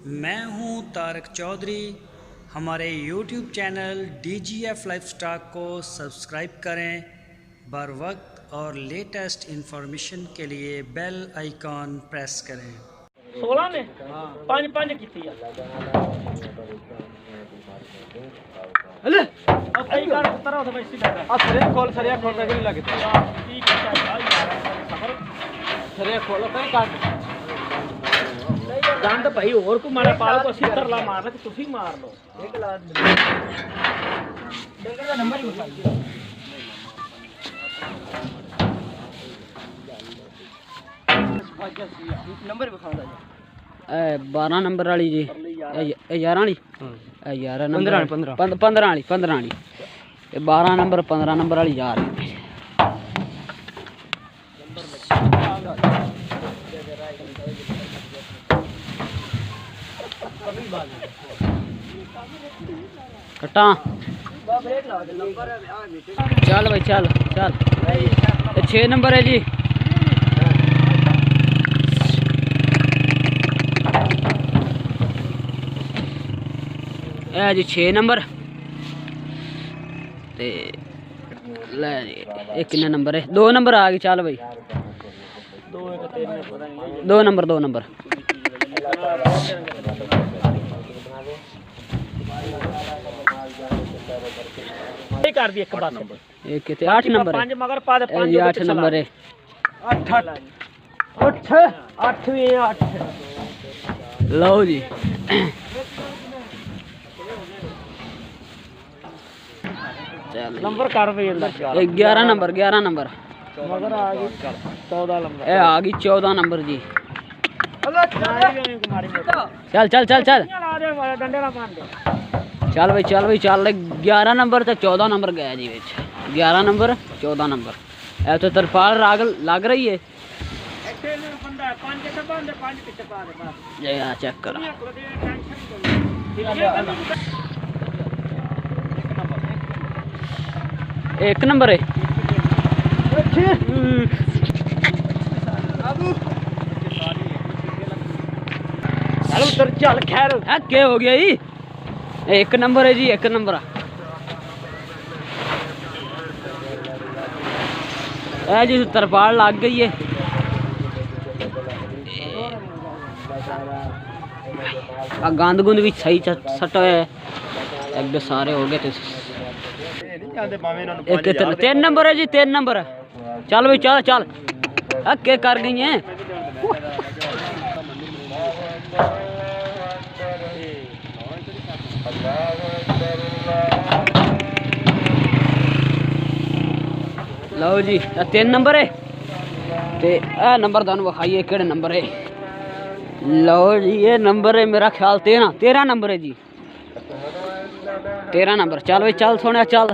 मैं हूं तारक चौधरी। हमारे YouTube चैनल DGF लाइफस्टाइल को सब्सक्राइब करें। बर वक्त और लेटेस्ट इंफॉर्मेशन के लिए बेल आइकॉन प्रेस करें। 16 ने पांच पांच की हेलो अब कई कार उतरा उधर बैठ सीधा अब सरिया खोल के नहीं लगे ठीक है यार सफर सरिया खोलो कहीं काट जान तो भाई और को मारा पाल को सितर ला मारना कि तुसी मार लो एक लाख डेंगर का नंबर ही बता दियो नंबर बता दो 12 नंबर वाली जी 11 वाली 11 नंबर 15 वाली 12 नंबर 15 नंबर वाली जा रही कटा चल भाई चल चल 6 नंबर है जी जी 6 नंबर ते ले जी एक किन्ना नंबर है 2 नंबर आ गई चल भाई 2 नंबर कर दी एक बस एक किते 8 नंबर पांच मगर पा दे जी 8 नंबर है 8 लो जी नंबर कर भी 11 नंबर मगर आ गई 14 नंबर ए आ गई 14 नंबर जी चल चल चल चल डंडे ना मार दे चल भाई चल 11 नंबर ते 14 नंबर गया जी विच 11 नंबर 14 नंबर ए तो तरपाल लग रही है बंदा पांच के बंदे पांच पीछे पा दे बस ये आ चेक कर एक नंबर है चल उधर चल खैर है क्या हो गया जी एक नंबर है जी एक नंबर है जी तरपाल लग गई है गंद गुंद भी सही सट है एक सारे हो गए एक 3 नंबर है जी 3 नंबर चल भाई चल चल के कर गई हैं लो जी 3 नंबर है ते नंबर तुहानू विखाइए केड़े नंबर है लो जी ये नंबर है मेरा ख्याल 13 नंबर है जी 13 नंबर चल भाई चल सोने चल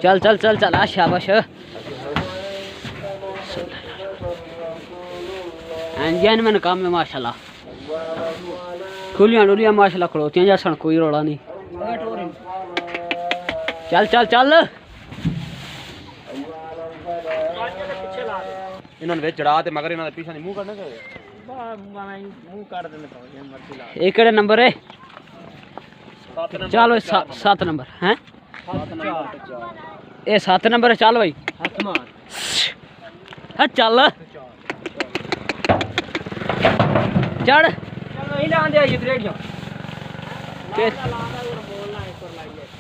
चल चल चल चल आ शाबाश मैंने काम है माशाल्लाह खुलियां डुलियां माशाल्लाह खड़ोतियां जैसा कोई रोड़ा नहीं चल चल चल इन्होंने विच चढ़ा ते मगर इन्हों दे पीछे मुंह करने मुंह काट देने तो मर्जी ला एक केड़े नंबर है चल भाई 7 नंबर हैं ये 7 नंबर है चल भाई हाथ मार हाँ चल चढ़ नहीं लांदे आई ग्रेड जो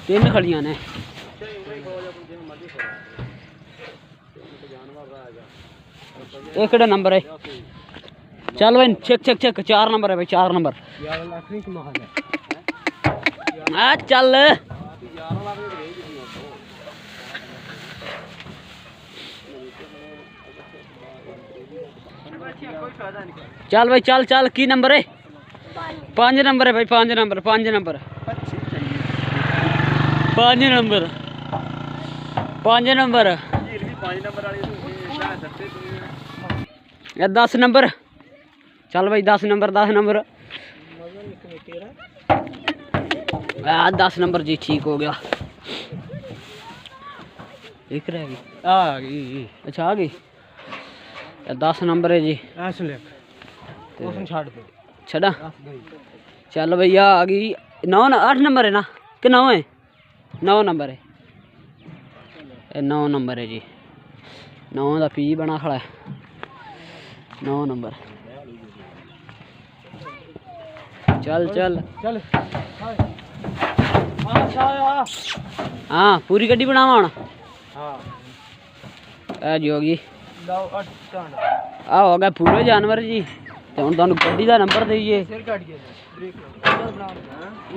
3 खड़ियां ने एक केड़ा नंबर है चल भाई चेक 4 नंबर है भाई 4 नंबर हाँ चल चल भाई चल चल की नंबर है 5 नंबर है भाई 5 number 5 number 5 number 5 number 10 number चल भाई 10 नंबर 10 नंबर जी ठीक हो गया एक रह गई आ गई अच्छा आ गई 10 नंबर है जी ऐसे ले उसने छाड़ दे छड़ा चल भैया आ गई 9 8 नंबर है ना कि 9 है 9 नंबर है 9 नंबर है जी 9 का पी बना खड़ा है 9 नंबर चल चल चल हाँ पूरी गड्डी बनावा हुण हां ए जी होगी लाओ 8 स्टैंड आ हो गया पूरे जानवर जी तो हुण तुहानू गड्डी का नंबर दईए सिर काट के ब्रेक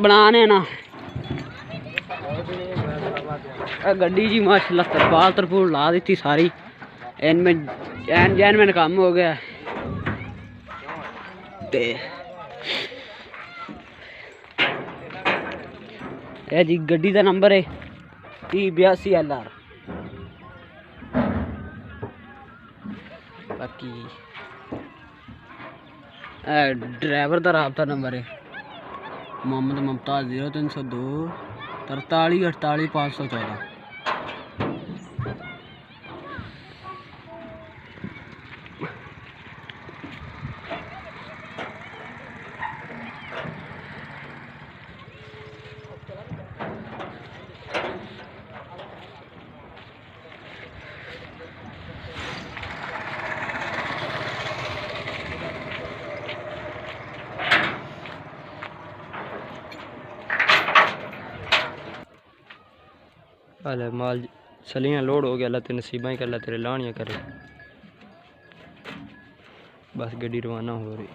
बनाने ना गड्डी जी माशाल्लाह तरपाल तरपूल ला दी सारी इनमें एन में काम हो गया ते ये जी गड्डी का नंबर है 82LR बाकी ड्राइवर का राबता नंबर है मोहम्मद मुमताज़ 0302 43 48 514 अले माल सलियां लोड हो गया अल्लाह तेरे नसीबां ही कर ला तेरे लानियां करे बस गड्डी रवाना हो रही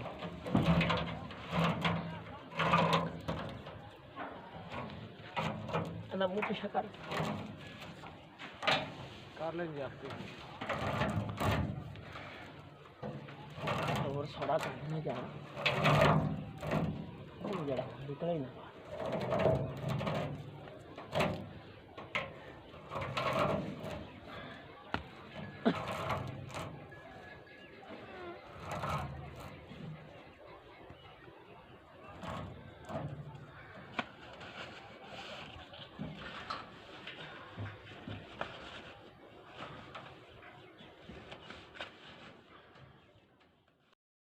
मुँह पीछे कर लेंगे आपके और थोड़ा करने जा जरा निकले ना